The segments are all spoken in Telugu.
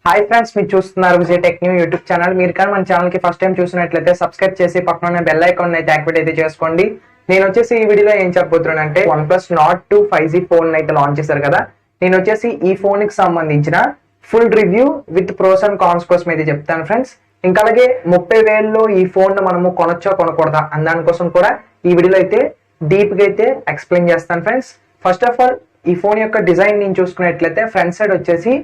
హాయ్ ఫ్రెండ్స్, మీరు చూస్తున్నారు Vijay tech new YouTube channel. మీరు కానీ మన ఛానల్ కి ఫస్ట్ టైం చూసినట్లయితే సబ్స్క్రైబ్ చేసి పక్కన బెల్ ఐకాన్ అయితే యాక్టివేట్ అయితే చేసుకోండి. నేను వచ్చేసి ఈ వీడియోలో ఏం చెప్పబోతున్నాను అంటే OnePlus Nord 2 5G ఫోన్ అయితే లాంచ్ చేశారు కదా. నేను వచ్చేసి ఈ ఫోన్ కి సంబంధించిన full review with pros and cons కోసం అయితే చెప్తాను ఫ్రెండ్స్. ఇంకా అలాగే 30,000లో ఈ ఫోన్ మనము కొనొచ్చా కొనకూడదా అన్న దానికోసం కూడా ఈ వీడియోలో అయితే డీప్ గా అయితే ఎక్స్ప్లెయిన్ చేస్తాను ఫ్రెండ్స్. ఫస్ట్ ఆఫ్ ఆల్ ఈ ఫోన్ యొక్క డిజైన్ నేను చూసుకున్నట్లయితే ఫ్రంట్ సైడ్ వచ్చేసి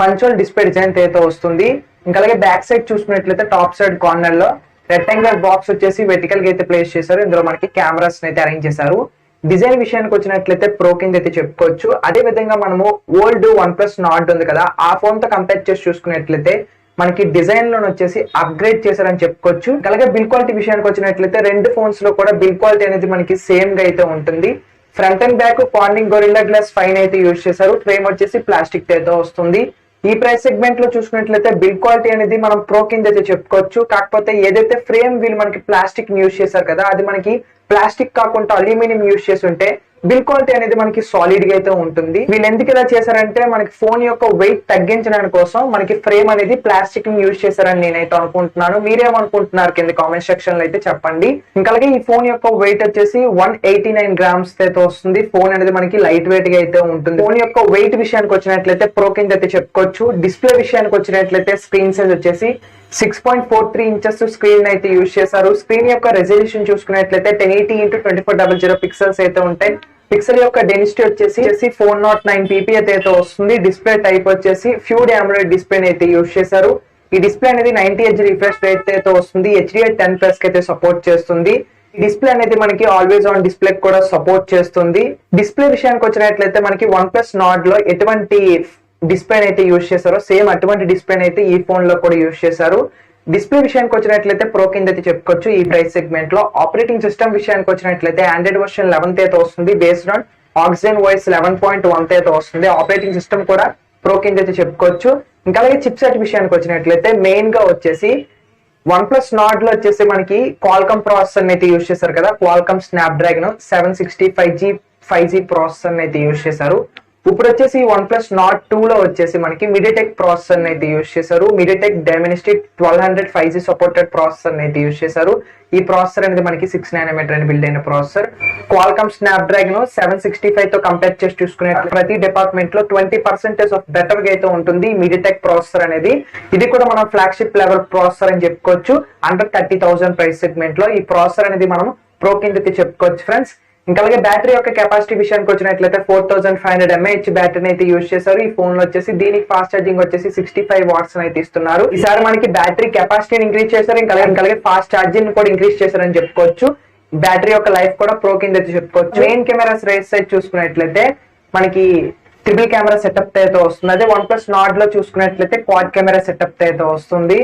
పంచువల్ డిస్ప్లే డిజైన్ అయితే వస్తుంది. ఇంకా అలాగే బ్యాక్ సైడ్ చూసుకున్నట్లయితే టాప్ సైడ్ కార్నర్ లో రెక్టాంగులర్ బాక్స్ వచ్చేసి వెర్టికల్ గా అయితే ప్లేస్ చేశారు. ఇందులో మనకి కెమెరాస్ అయితే అరేంజ్ చేశారు. డిజైన్ విషయానికి వచ్చినట్లయితే ప్రో కింద అయితే చెప్పుకోవచ్చు. అదే విధంగా మనము ఓల్డ్ OnePlus Nord ఉంది కదా, ఆ ఫోన్ తో కంపేర్ చేసి చూసుకున్నట్లయితే మనకి డిజైన్ లో వచ్చేసి అప్గ్రేడ్ చేశారని చెప్పుకోవచ్చు. అలాగే బిల్ క్వాలిటీ విషయానికి వచ్చినట్లయితే రెండు ఫోన్స్ లో కూడా బిల్ క్వాలిటీ అనేది మనకి సేమ్ గా అయితే ఉంటుంది. Front and back Corning Gorilla glass fine అయితే యూజ్ చేశారు. ఫ్రేమ్ వచ్చేసి ప్లాస్టిక్ అయితే వస్తుంది. ఈ ప్రైస్ సెగ్మెంట్ లో చూసుకున్నట్లయితే బిల్ క్వాలిటీ అనేది మనం ప్రో కింద అయితే చెప్పుకోవచ్చు. కాకపోతే ఏదైతే ఫ్రేమ్ వీళ్ళు మనకి ప్లాస్టిక్ యూజ్ చేశారు కదా, అది మనకి ప్లాస్టిక్ కాకుండా అల్యూమినియం యూజ్ చేసి ఉంటే బిల్ క్వాలిటీ అనేది మనకి సాలిడ్ గా అయితే ఉంటుంది. వీళ్ళు ఎందుకు ఇలా చేశారంటే మనకి ఫోన్ యొక్క వెయిట్ తగ్గించడానికి కోసం మనకి ఫ్రేమ్ అనేది ప్లాస్టిక్ ని యూజ్ చేశారని నేనైతే అనుకుంటున్నాను. మీరేమనుకుంటున్నారు కింద కామెంట్ సెక్షన్ లో అయితే చెప్పండి. ఇంకా అలాగే ఈ ఫోన్ యొక్క వెయిట్ వచ్చేసి 189 గ్రామ్స్ అయితే వస్తుంది. ఫోన్ అనేది మనకి లైట్ వెయిట్ గా అయితే ఉంటుంది. ఫోన్ యొక్క వెయిట్ విషయానికి వచ్చినట్లయితే ప్రో కింద అయితే చెప్పుకోవచ్చు. డిస్ప్లే విషయానికి వచ్చినట్లయితే స్క్రీన్ సైజ్ వచ్చేసి 6.43 ఇంచెస్ స్క్రీన్ అయితే యూజ్ చేశారు. స్క్రీన్ యొక్క రెజల్యూషన్ చూసుకున్నట్లయితే 1080x2400 పిక్సెల్స్ అయితే ఉంటాయి. పిక్సెల్ యొక్క డెన్సిటీ వచ్చేసి 409 ppi అయితే వస్తుంది. డిస్ప్లే టైప్ వచ్చేసి ఫ్యూడ్ AMOLED డిస్ప్లే అయితే యూజ్ చేశారు. ఈ డిస్ప్లే అనేది 90 Hz రిఫ్రెష్ రేట్ అయితే వస్తుంది. HDR10+ కి అయితే సపోర్ట్ చేస్తుంది. ఈ డిస్ప్లే అనేది మనకి ఆల్వేస్ ఆన్ డిస్ప్లే కూడా సపోర్ట్ చేస్తుంది. డిస్ప్లే విషయానికి వచ్చినట్లయితే మనకి OnePlus Nord లో ఎటువంటి డిస్ప్లే అయితే యూజ్ చేశారో సేమ్ అటువంటి డిస్ప్లే అయితే ఈ ఫోన్ లో కూడా యూజ్ చేశారు. డిస్ప్లే విషయానికి వచ్చినట్లయితే ప్రో కింద అయితే చెప్పుకోవచ్చు. ఈ ప్రైస్ సెగ్మెంట్ లో ఆపరేటింగ్ సిస్టమ్ విషయానికి వచ్చినట్లయితే ఆండ్రాయిడ్ వర్షన్ 11 అయితే వస్తుంది. బేస్డ్ ఆన్ ఆక్సిజన్ OS 11.1 అయితే వస్తుంది. ఆపరేటింగ్ సిస్టమ్ కూడా ప్రో కింద అయితే చెప్పుకోవచ్చు. ఇంకా అలాగే చిప్ సెట్ విషయానికి వచ్చినట్లయితే మెయిన్ గా వచ్చేసి OnePlus Nord లో వచ్చేసి మనకి క్వాల్కమ్ ప్రాసెసర్ అయితే యూజ్ చేశారు కదా. Qualcomm Snapdragon 765G 5G processor అయితే యూజ్ చేశారు. ఇప్పుడు వచ్చేసి OnePlus Nord 2 లో వచ్చేసి మనకి MediaTek ప్రాసెసర్ అయితే యూజ్ చేశారు. MediaTek Dimensity 1200 5G supported processor అయితే యూజ్ చేశారు. ఈ ప్రాసెసర్ అనేది మనకి 6 nm అని బిల్డ్ అయిన ప్రాసెసర్. క్వాల్కమ్ స్నాప్డ్రాగన్ 765 తో కంపేర్ చేసి చూసుకునే ప్రతి డిపార్ట్మెంట్ లో 20% ఆఫ్ బెటర్ గా అయితే ఉంటుంది MediaTek ప్రాసెసర్ అనేది. ఇది కూడా మనం ఫ్లాగ్షిప్ లెవెల్ ప్రాసెసర్ అని చెప్పుకోవచ్చు. అండర్ 30,000 ప్రైస్ సెగ్మెంట్ లో ఈ ప్రాసెసర్ అనేది మనం ప్రో కింద చెప్పుకోవచ్చు ఫ్రెండ్స్. ఇంకా అలాగే బ్యాటరీ యొక్క కెపాసిటీ విషయానికి వచ్చినట్లయితే 4500 mAh బ్యాటరీని అయితే యూజ్ చేశారు. ఈ ఫోన్ లో వచ్చేసి దీనికి ఫాస్ట్ ఛార్జింగ్ వచ్చేసి 65 watts అయితే ఇస్తున్నారు. ఈసారి మనకి బ్యాటరీ కెపాసిటీని ఇంక్రీజ్ చేశారు. ఇంకా అలాగే ఫాస్ట్ ఛార్జింగ్ కూడా ఇంక్రీజ్ చేశారని చెప్పుకోవచ్చు. బ్యాటరీ యొక్క లైఫ్ కూడా ప్రో కింద అయితే చెప్పుకోవచ్చు. మెయిన్ కెమెరాస్ రేస్ సైజ్ చూసుకున్నట్లయితే మనకి ట్రిపుల్ కెమెరా సెటప్ అయితే వస్తుంది. అదే OnePlus Nord లో చూసుకున్నట్లయితే క్వాడ్ కెమెరా సెటప్ అయితే వస్తుంది.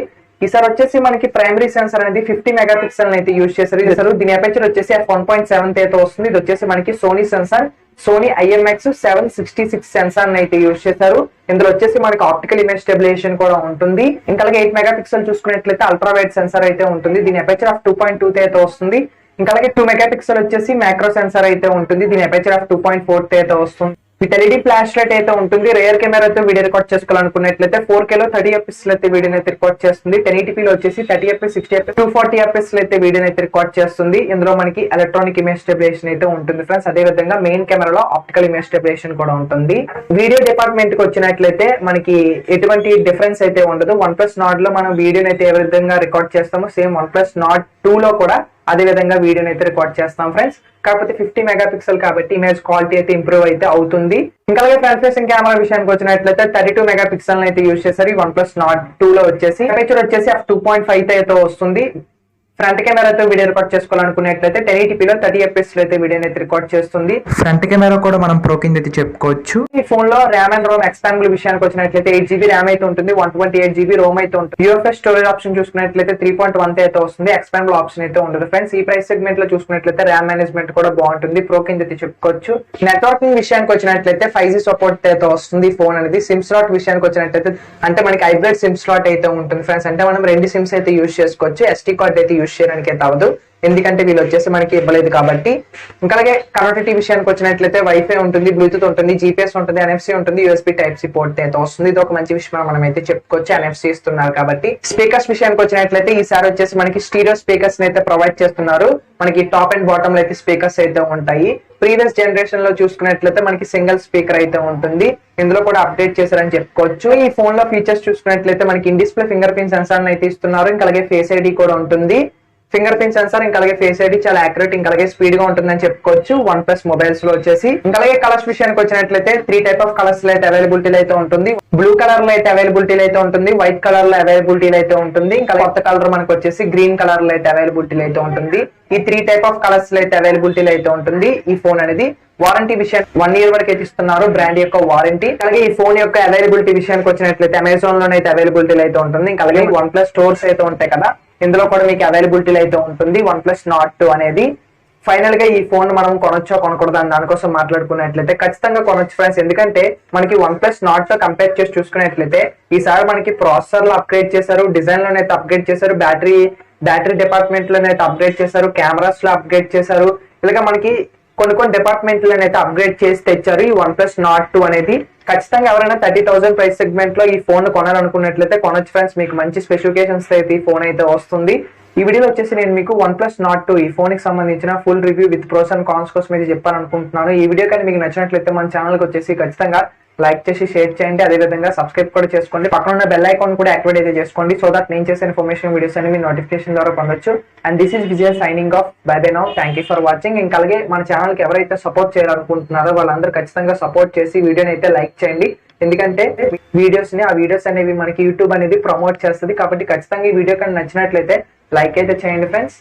ఈసారి వచ్చేసి మనకి ప్రైమరీ సెన్సర్ అనేది 50 మెగాపిక్సెల్ అయితే యూజ్ చేశారు. దీని అపర్చర్ వచ్చేసి f1.7 అయితే వస్తుంది. ఇది వచ్చేసి మనకి Sony sensor, Sony IMX 766 sensor అయితే యూజ్ చేశారు. ఇందులో వచ్చేసి మనకి ఆప్టికల్ ఇమేజ్ స్టెబిలైజేషన్ కూడా ఉంటుంది. ఇంకా అలాగే 8 మెగాపిక్సెల్ చూసుకున్నట్లయితే అల్ట్రా వైడ్ సెన్సార్ అయితే ఉంటుంది. దీని అపర్చర్ 2.2 అయితే వస్తుంది. ఇంకా అలాగే 2 మెగాపిక్సెల్ వచ్చేసి మ్యాక్రో సెన్సార్ అయితే ఉంటుంది. దీని అపర్చర్ 2.4 అయితే వస్తుంది. విత్ LED ఫ్లాష్ లైట్ అయితే ఉంటుంది. రేర్ కెమెరాతో వీడియో రికార్డ్ చేసుకోవాలనుకున్నట్లయితే 4K లో 30 fps అయితే వీడియో అయితే రికార్డ్ చేస్తుంది. 1080p లో వచ్చేసి 30 fps 60 fps 240 fps అయితే వీడియో అయితే రికార్డ్ చేస్తుంది. ఇందులో మనకి ఎలక్ట్రానిక్ ఇమేజ్ స్టెబిలైజేషన్ అయితే ఉంటుంది ఫ్రెండ్స్. అదే విధంగా మెయిన్ కెమెరాలో ఆప్టికల్ ఇమేజ్ స్టెబిలైజేషన్ కూడా ఉంటుంది. వీడియో డిపార్ట్మెంట్ కి వచ్చినట్లయితే మనకి ఎటువంటి డిఫరెన్స్ అయితే ఉండదు. OnePlus Nord లో మనం వీడియోని అయితే ఏ విధంగా రికార్డ్ చేస్తామో సేమ్ OnePlus Nord 2 లో కూడా అదే విధంగా వీడియోని అయితే రికార్డ్ చేస్తాం ఫ్రెండ్స్. కాకపోతే 50 మెగాపిక్సెల్ కాబట్టి ఇమేజ్ క్వాలిటీ అయితే ఇంప్రూవ్ అయితే అవుతుంది. ఇంకా అలాగే ఫ్రంట్ ఫేసింగ్ కెమెరా విషయానికి వచ్చినట్లయితే 32 మెగాపిక్సెల్ అయితే యూజ్ చేశారు. OnePlus Nord 2 లో వచ్చేసి అపర్చర్ వచ్చేసి 2.5 అయితే వస్తుంది. ఫ్రంట్ కెమెరాతో వీడియో రికార్డ్ చేసుకోవాలనుకున్నట్లయితే 1080p లో 30 fps అయితే వీడియో అయితే రికార్డ్ చేస్తుంది. ఫ్రంట్ కెమెరా కూడా మనం ప్రో కింద అయితే చెప్పుకోవచ్చు. ఈ ఫోన్ లో ర్యామ్ అండ్ రోమ్ ఎక్స్పాండబుల్ విషయానికి వచ్చినట్లయితే 8GB ర్యామ్ అయితే ఉంటుంది. 128GB రోమ్ అయితే ఉంటుంది. UFS స్టోరేజ్ ఆప్షన్ చూసుకున్నట్లయితే 3.1 అయితే వస్తుంది. ఎక్స్పాండబుల్ ఆప్షన్ అయితే ఉండదు ఫ్రెండ్స్. ఈ ప్రైస్ సెగ్మెంట్ లో చూసుకున్నట్లయితే ర్యామ్ మేనేజ్మెంట్ కూడా బాగుంటుంది. ప్రో కింద అయితే చెప్పుకోవచ్చు. నెట్వర్కింగ్ విషయానికి వచ్చినట్లయితే 5G సపోర్ట్ అయితే వస్తుంది. ఫోన్ అనేది సిమ్ స్లాట్ విషయానికి వచ్చినట్లయితే అంటే మనకి హైబ్రిడ్ సిమ్ స్లాట్ అయితే ఉంటుంది ఫ్రెండ్స్. అంటే మనం 2 సిమ్స్ అయితే యూజ్ చేసుకోవచ్చు. SD కార్డ్ అయితే యూజ్ చేయడానికి అయితే అవ్వదు. ఎందుకంటే వీళ్ళు వచ్చేసి మనకి ఇవ్వలేదు కాబట్టి. ఇంకా అలాగే కనెక్టివిటీ విషయానికి వచ్చినట్లయితే వైఫై ఉంటుంది, బ్లూటూత్ ఉంటుంది, జీపీఎస్ ఉంటుంది, ఎన్ఎఫ్సి ఉంటుంది, యూఎస్బీ టైప్ సి పోర్ట్ అయితే వస్తుంది. ఇది ఒక మంచి విషయం మనం అయితే చెప్పుకోవచ్చు, ఎన్ఎఫ్సి ఇస్తున్నారు కాబట్టి. స్పీకర్స్ విషయానికి వచ్చినట్లయితే ఈసారి వచ్చేసి మనకి స్టీరియో స్పీకర్స్ అయితే ప్రొవైడ్ చేస్తున్నారు. మనకి టాప్ అండ్ బాటమ్ లో అయితే స్పీకర్స్ అయితే ఉంటాయి. ప్రీవియస్ జనరేషన్ లో చూసుకున్నట్లయితే మనకి సింగిల్ స్పీకర్ అయితే ఉంటుంది. ఇందులో కూడా అప్డేట్ చేశారని చెప్పుకోవచ్చు. ఈ ఫోన్ లో ఫీచర్స్ చూసుకున్నట్లయితే మనకి in display finger print censor అయితే ఇస్తున్నారు. ఇంకా అలాగే ఫేస్ ఐడి కూడా ఉంటుంది. ఫింగర్ ప్రింట్ సెన్సార్ ఇంకా అలాగే ఫేస్ ఐడి చాలా యాక్యురేట్ ఇంకా అలాగే స్పీడ్ గా ఉంటుందని చెప్పుకోవచ్చు వన్ ప్లస్ మొబైల్స్ లో వచ్చేసి. ఇంకా అలాగే కలర్స్ విషయానికి వచ్చినట్లయితే 3 టైప్ ఆఫ్ కలర్స్ లో అయితే అవైలబిలిటీ అయితే ఉంటుంది. బ్లూ కలర్ లో అయితే అవైలబిలిటీ అయితే ఉంటుంది, వైట్ కలర్ లో అవైలబిలిటీ అయితే ఉంటుంది, ఇంకా కొత్త కలర్ మనకు వచ్చేసి గ్రీన్ కలర్ లో అయితే అవైలబిలిటీ అయితే ఉంటుంది. ఈ 3 టైప్ ఆఫ్ కలర్స్ లో అయితే అవైలబిలిటీ అయితే ఉంటుంది. ఈ ఫోన్ అనేది వారంటీ విషయం 1 year వరకు అయితే ఇస్తున్నారు, బ్రాండ్ యొక్క వారంటీ. అలాగే ఈ ఫోన్ యొక్క అవైలబిలిటీ విషయానికి వచ్చినట్లయితే అమెజాన్ లోనే అయితే అవైలబిలిటీ అయితే ఉంటుంది. ఇంకా అలాగే వన్ ప్లస్ స్టోర్స్ అయితే ఉంటాయి కదా, ఇందులో కూడా మీకు అవైలబిలిటీ అయితే ఉంటుంది వన్ ప్లస్ నాట్ 2 అనేది. ఫైనల్ గా ఈ ఫోన్ మనం కొనొచ్చో కొనకూడదు అని దానికోసం మాట్లాడుకున్నట్లయితే ఖచ్చితంగా కొనొచ్చు ఫ్రెండ్స్. ఎందుకంటే మనకి వన్ ప్లస్ నాట్ తో కంపేర్ చేసి చూసుకున్నట్లయితే ఈసారి మనకి ప్రాసెసర్ లో అప్గ్రేడ్ చేశారు, డిజైన్ లోనైతే అప్గ్రేడ్ చేశారు, బ్యాటరీ డిపార్ట్మెంట్ లోనైతే అప్గ్రేడ్ చేశారు, కెమెరాస్ లో అప్గ్రేడ్ చేశారు. ఇలాగా మనకి కొన్ని డిపార్ట్మెంట్ లోనైతే అప్గ్రేడ్ చేసి తెచ్చారు ఈ వన్ ప్లస్ నాట్ 2 అనేది. ఖచ్చితంగా ఎవరైనా 30,000 ప్రైస్ సెగ్మెంట్ లో ఈ ఫోన్ కొనాలనుకున్నట్లయితే కొనొచ్చు ఫ్రెండ్స్. మీకు మంచి స్పెసిఫికేషన్స్ అయితే ఈ ఫోన్ అయితే వస్తుంది. ఈ వీడియోలో వచ్చేసి నేను మీకు వన్ ప్లస్ నాట్ 2 ఈ ఫోన్ కి సంబంధించిన full review with pros and cons కోసం అయితే చెప్పాలనుకుంటున్నాను. ఈ వీడియో కానీ మీకు నచ్చినట్లయితే మన ఛానల్ కి వచ్చేసి ఖచ్చితంగా లైక్ చేసి షేర్ చేయండి, అదేవిధంగా సబ్స్క్రైబ్ కూడా చేసుకోండి, పక్కన ఉన్న బెల్ ఐకాన్ కూడా యాక్టివేట్ అయితే చేసుకోండి, సో దట్ నేను చేసే ఇన్ఫర్మేషన్ వీడియోస్ అన్ని మీ నోటిఫికేషన్ ద్వారా పొందొచ్చు. And this is Vijay signing off, by by now, thank you for watching. ఇంకా అలాగే మన ఛానల్ కి ఎవరైతే సపోర్ట్ చేయాలనుకుంటున్నారో వాళ్ళందరూ ఖచ్చితంగా సపోర్ట్ చేసి వీడియోని అయితే లైక్ చేయండి. ఎందుకంటే ఆ వీడియోస్ అనేవి మనకి యూట్యూబ్ అనేది ప్రమోట్ చేస్తుంది కాబట్టి ఖచ్చితంగా ఈ వీడియో కానీ నచ్చినట్లయితే లైక్ అయితే చేయండి ఫ్రెండ్స్.